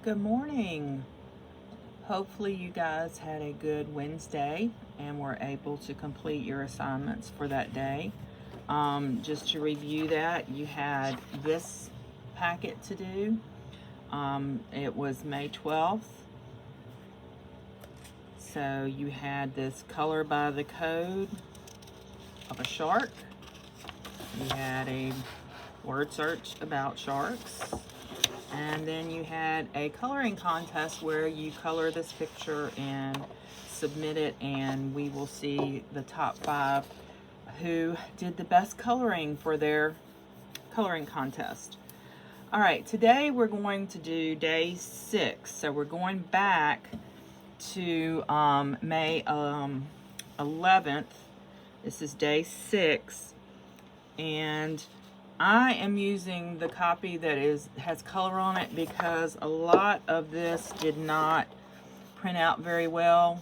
Good morning. Hopefully you guys had a good Wednesday and were able to complete your assignments for that day. Just to review that, you had this packet to do. It was May 12th. So you had this color by the code of a shark. You had a word search about sharks. And then you had a coloring contest where you color this picture and submit it, and we will see the top 5 who did the best coloring for their coloring contest. All right, today we're going to do day 6. So we're going back to May 11th. This is day 6. And I am using the copy that has color on it because a lot of this did not print out very well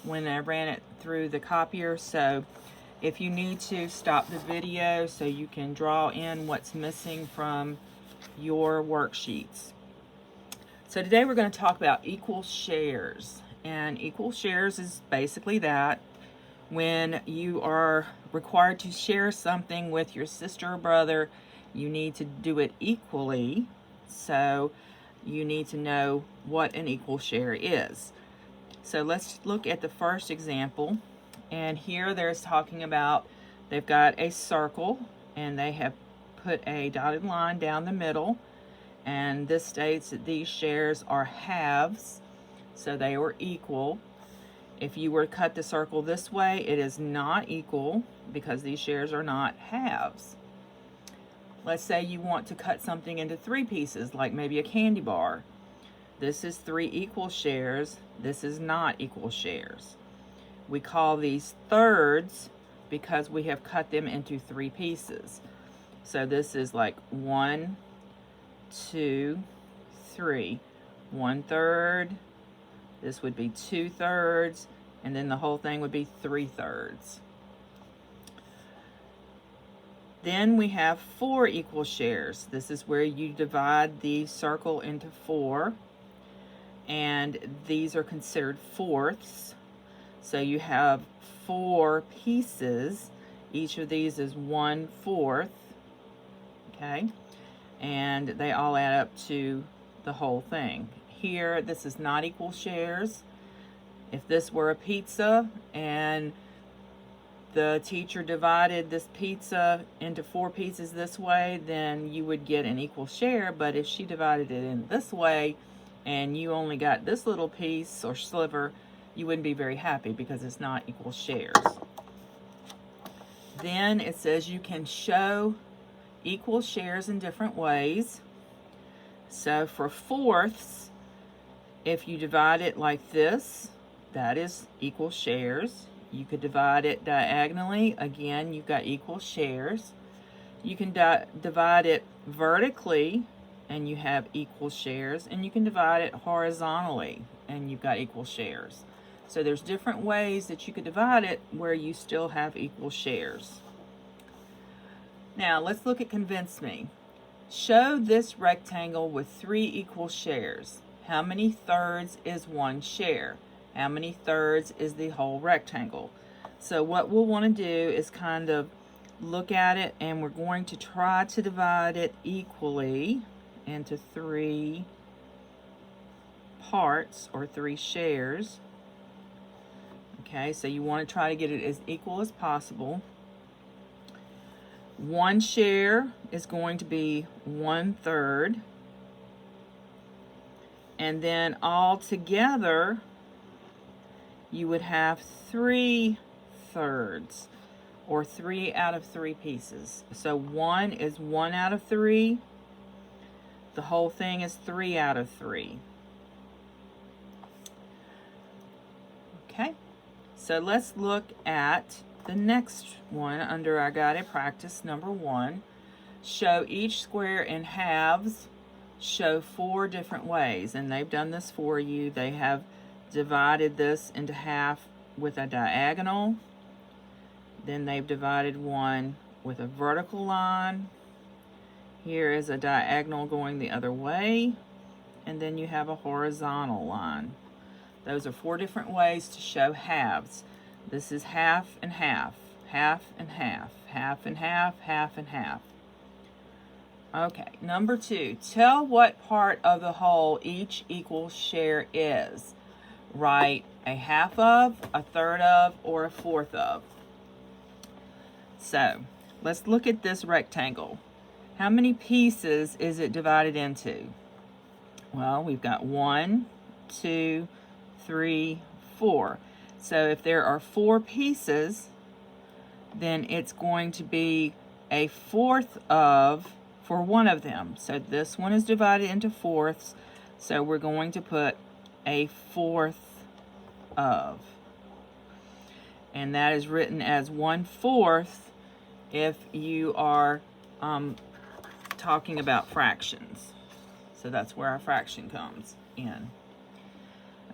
when I ran it through the copier. So if you need to, stop the video so you can draw in what's missing from your worksheets. So today we're going to talk about equal shares. And equal shares is basically that. When you are required to share something with your sister or brother, you need to do it equally. So you need to know what an equal share is. So let's look at the first example. And here there's talking about they've got a circle and they have put a dotted line down the middle. And this states that these shares are halves, so they are equal. If you were to cut the circle this way, it is not equal because these shares are not halves. Let's say you want to cut something into 3 pieces, like maybe a candy bar. This is 3 equal shares. This is not equal shares. We call these thirds because we have cut them into 3 pieces. So this is like 1, 2, 3. 1/3. This would be 2/3, and then the whole thing would be 3/3. Then we have 4 equal shares. This is where you divide the circle into 4, and these are considered fourths. So you have 4 pieces. Each of these is 1/4, okay? And they all add up to the whole thing. Here, this is not equal shares. If this were a pizza and the teacher divided this pizza into 4 pieces this way, then you would get an equal share. But if she divided it in this way and you only got this little piece or sliver, you wouldn't be very happy because it's not equal shares. Then it says you can show equal shares in different ways. So for fourths, if you divide it like this, that is equal shares. You could divide it diagonally. Again, you've got equal shares. You can divide it vertically, and you have equal shares. And you can divide it horizontally, and you've got equal shares. So there's different ways that you could divide it where you still have equal shares. Now, let's look at convince me. Show this rectangle with 3 equal shares. How many thirds is 1 share? How many thirds is the whole rectangle? So what we'll want to do is kind of look at it, and we're going to try to divide it equally into 3 parts or 3 shares. Okay, so you want to try to get it as equal as possible. 1 share is going to be 1/3. And then all together, you would have 3/3, or 3 out of 3 pieces. So 1 is 1 out of 3. The whole thing is 3 out of 3. Okay, so let's look at the next one under our guided practice number 1. Show each square in halves. Show 4 different ways, and they've done this for you. They have divided this into half with a diagonal. Then they've divided one with a vertical line. Here is a diagonal going the other way, and then you have a horizontal line. Those are 4 different ways to show halves. This is half and half, half and half, half and half, half and half. Okay, number 2, tell what part of the whole each equal share is. Write a half of, a third of, or a fourth of. So, let's look at this rectangle. How many pieces is it divided into? Well, we've got 1, 2, 3, 4. So if there are 4 pieces, then it's going to be a fourth of for one of them. So this one is divided into fourths, so we're going to put a fourth of. And that is written as 1/4 if you are talking about fractions. So that's where our fraction comes in.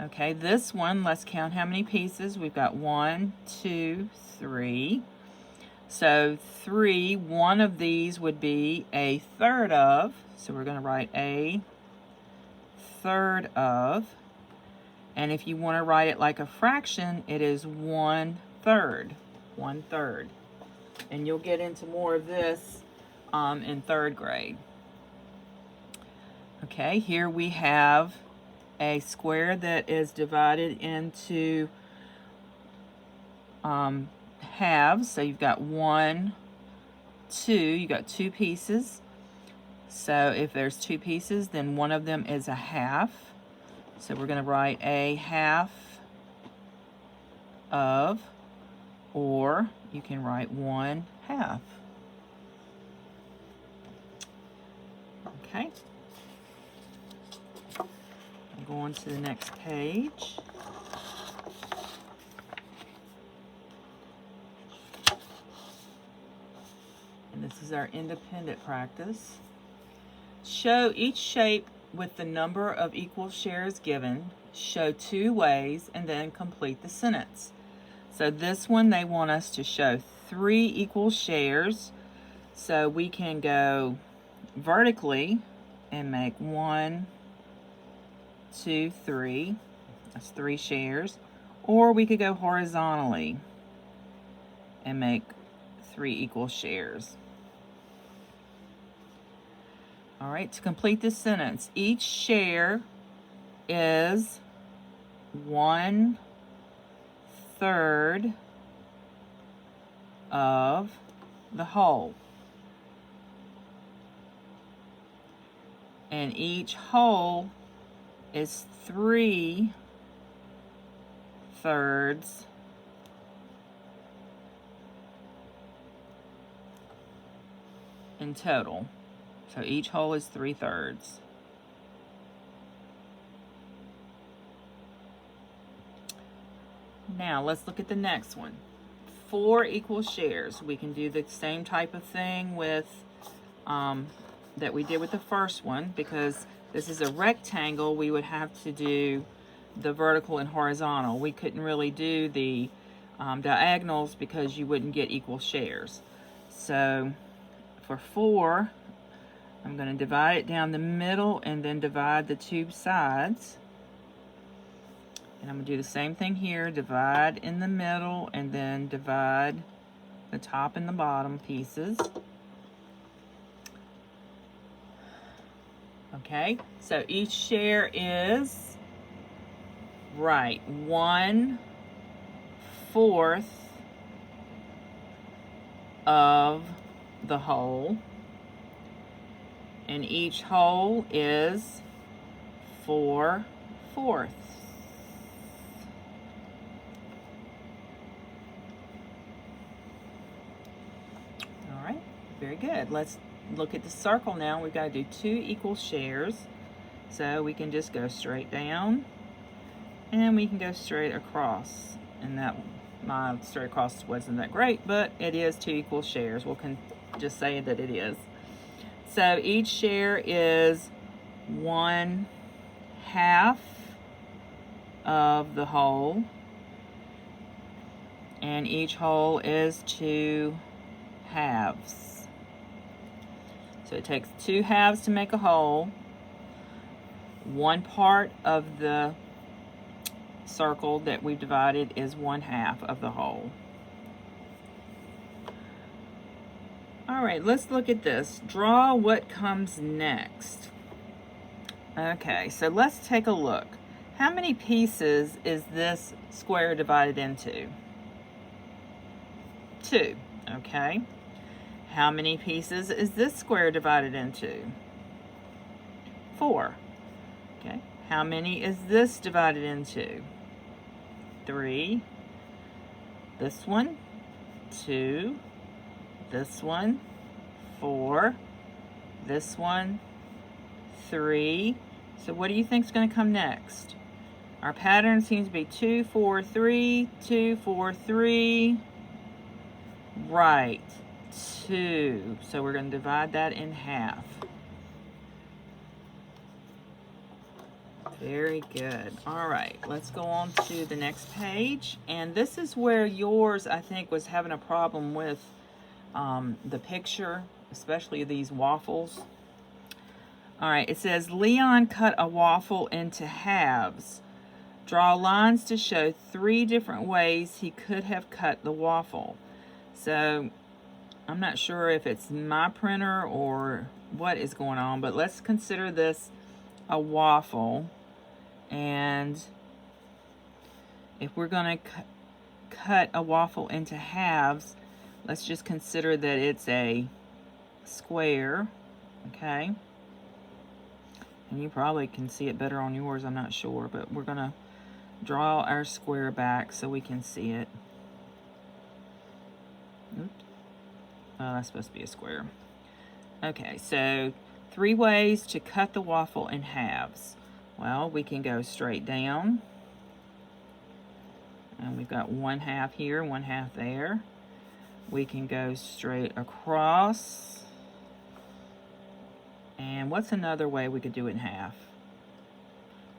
Okay, this one, let's count how many pieces. We've got 1, 2, 3. So 3, one of these would be a third of. So we're going to write a third of. And if you want to write it like a fraction, it is 1/3. 1/3. And you'll get into more of this in 3rd grade. Okay, here we have a square that is divided into halves. So you've got 1, 2, you got 2 pieces. So if there's 2 pieces, then one of them is a half. So we're going to write a half of, or you can write 1/2. Okay. I'm going to the next page. And this is our independent practice. Show each shape with the number of equal shares given. Show 2 ways and then complete the sentence. So this one, they want us to show 3 equal shares. So we can go vertically and make 1, 2, 3. That's 3 shares. Or we could go horizontally and make 3 equal shares. All right, to complete this sentence, each share is 1/3 of the whole. And each whole is 3/3 in total. So each whole is 3/3. Now let's look at the next one. 4 equal shares. We can do the same type of thing with that we did with the first one. Because this is a rectangle, we would have to do the vertical and horizontal. We couldn't really do the diagonals because you wouldn't get equal shares. So for 4, I'm going to divide it down the middle and then divide the 2 sides. And I'm going to do the same thing here. Divide in the middle and then divide the top and the bottom pieces. Okay, so each share is, right, 1/4 of the whole. And each whole is 4/4. All right, very good. Let's look at the circle now. We've got to do 2 equal shares. So we can just go straight down and we can go straight across. And that, my straight across wasn't that great, but it is 2 equal shares. We can just say that it is. So each share is 1/2 of the whole. And each whole is 2 halves. So it takes 2 halves to make a whole. One part of the circle that we've divided is 1/2 of the whole. All right, let's look at this. Draw what comes next. Okay, so let's take a look. How many pieces is this square divided into? 2, okay. How many pieces is this square divided into? 4, okay. How many is this divided into? 3. This one, 2. This one, 4. This one, 3. So what do you think is going to come next? Our pattern seems to be 2, 4, 3, 2, 4, 3. Right, 2. So we're going to divide that in half. Very good. All right, let's go on to the next page. And this is where yours, I think, was having a problem with the picture, especially these waffles. All right, it says, Leon cut a waffle into halves. Draw lines to show 3 different ways he could have cut the waffle. So I'm not sure if it's my printer or what is going on, but let's consider this a waffle. And if we're going to cut a waffle into halves, let's just consider that it's a square, okay? And you probably can see it better on yours, I'm not sure, but we're going to draw our square back so we can see it. Oops. Oh, that's supposed to be a square. Okay, so 3 ways to cut the waffle in halves. Well, we can go straight down. And we've got 1/2 here, 1/2 there. We can go straight across. And what's another way we could do it in half?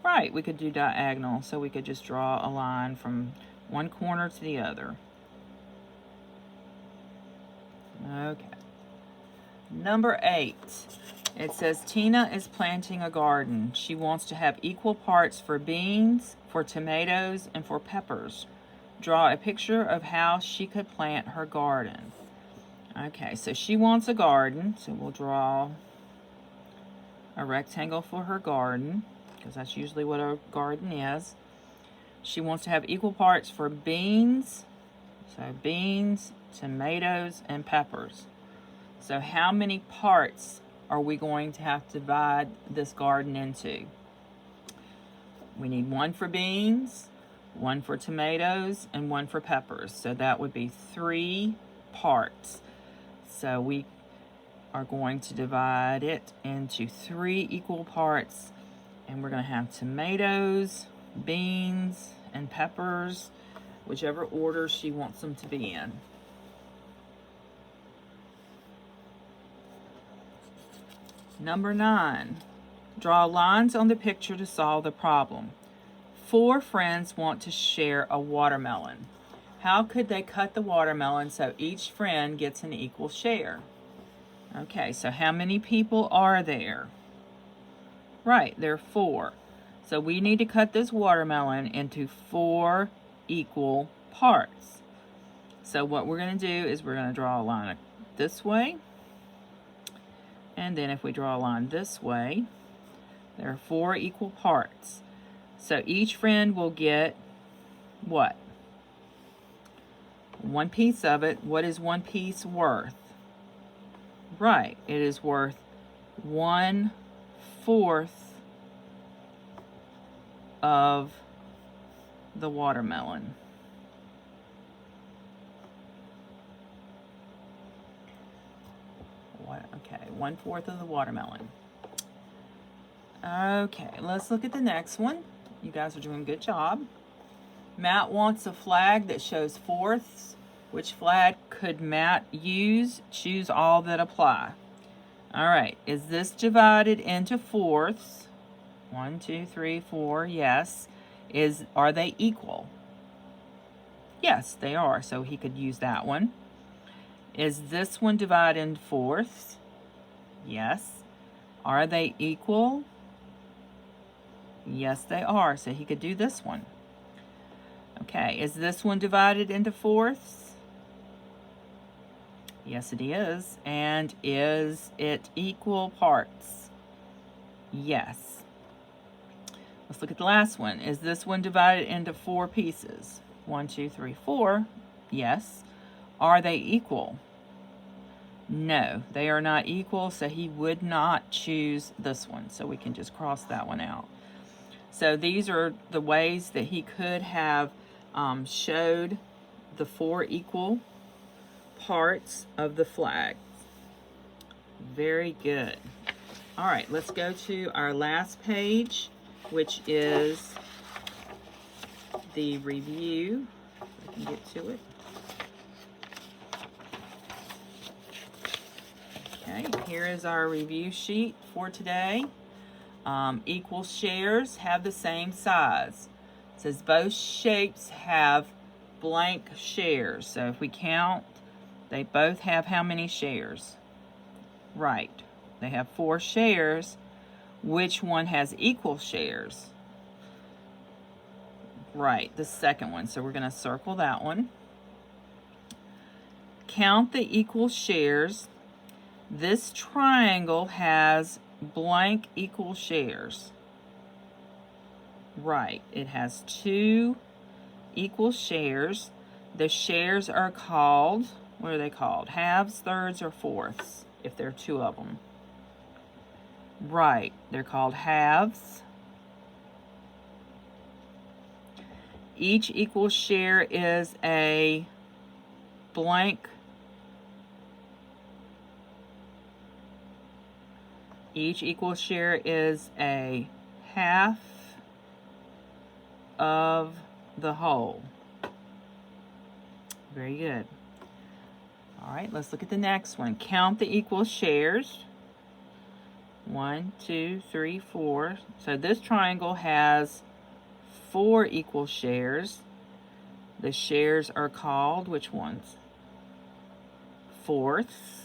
Right, we could do diagonal, so we could just draw a line from one corner to the other. Okay. Number 8. It says Tina is planting a garden. She wants to have equal parts for beans, for tomatoes, and for peppers. Draw a picture of how she could plant her garden. Okay, so she wants a garden, so we'll draw a rectangle for her garden, because that's usually what a garden is. She wants to have equal parts for beans, so beans, tomatoes, and peppers. So how many parts are we going to have to divide this garden into? We need 1 for beans, 1 for tomatoes, and 1 for peppers. So that would be 3 parts. So we are going to divide it into 3 equal parts, and we're going to have tomatoes, beans, and peppers, whichever order she wants them to be in. Number 9, draw lines on the picture to solve the problem. 4 friends want to share a watermelon. How could they cut the watermelon so each friend gets an equal share? Okay, so how many people are there? Right, there are 4. So we need to cut this watermelon into 4 equal parts. So what we're going to do is we're going to draw a line this way. And then if we draw a line this way, there are 4 equal parts. So each friend will get what? 1 piece of it. What is 1 piece worth? Right, it is worth 1/4 of the watermelon. Okay, 1/4 of the watermelon. Okay, let's look at the next one. You guys are doing a good job. Matt wants a flag that shows fourths. Which flag could Matt use? Choose all that apply. All right, is this divided into fourths? 1, 2, 3, 4, yes. Are they equal? Yes, they are, so he could use that one. Is this one divided into fourths? Yes. Are they equal? Yes, they are. So he could do this one. Okay, is this one divided into fourths? Yes, it is. And is it equal parts? Yes. Let's look at the last one. Is this one divided into 4 pieces? 1, 2, 3, 4. Yes. Are they equal? No, they are not equal, so he would not choose this one. So we can just cross that one out. So these are the ways that he could have showed the 4 equal parts of the flag. Very good. All right, let's go to our last page, which is the review. I can get to it. Okay, here is our review sheet for today. Equal shares have the same size. It says both shapes have blank shares. So if we count, they both have how many shares? Right. They have 4 shares. Which one has equal shares? Right, the second one. So we're going to circle that one. Count the equal shares. This triangle has blank equal shares. Right, it has 2 equal shares. The shares are called, what are they called? Halves, thirds, or fourths, if there are 2 of them. Right, they're called halves. Each equal share is a blank. Each equal share is a half of the whole. Very good. All right, let's look at the next one. Count the equal shares. 1, 2, 3, 4. So this triangle has 4 equal shares. The shares are called, which ones? Fourths.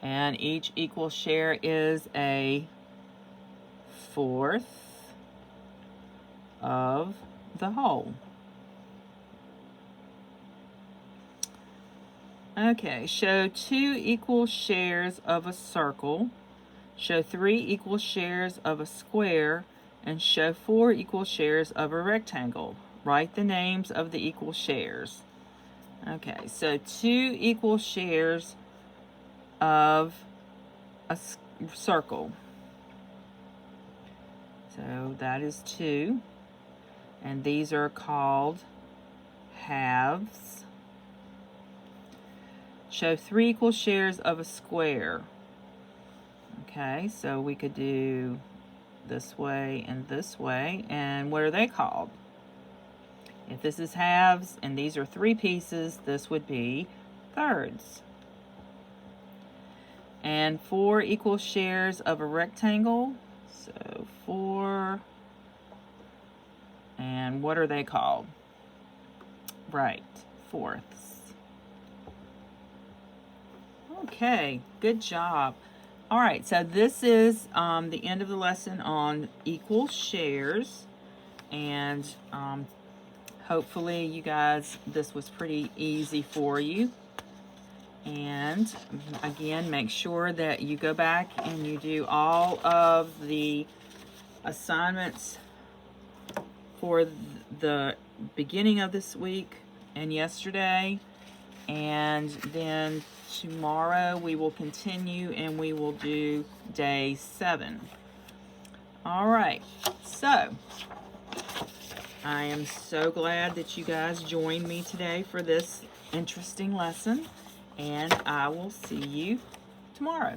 And each equal share is a fourth of the whole. Okay, show 2 equal shares of a circle, show 3 equal shares of a square, and show 4 equal shares of a rectangle. Write the names of the equal shares. Okay, so 2 equal shares of a circle. So that is 2. And these are called halves. Show 3 equal shares of a square. Okay, so we could do this way and this way. And what are they called? If this is halves and these are 3 pieces, this would be thirds. And 4 equal shares of a rectangle. So 4. And what are they called? Right, fourths. Okay, good job. All right, so this is the end of the lesson on equal shares. And hopefully you guys, this was pretty easy for you. And again, make sure that you go back and you do all of the assignments for the beginning of this week and yesterday. And then tomorrow we will continue and we will do day 7. All right, so I am so glad that you guys joined me today for this interesting lesson, and I will see you tomorrow.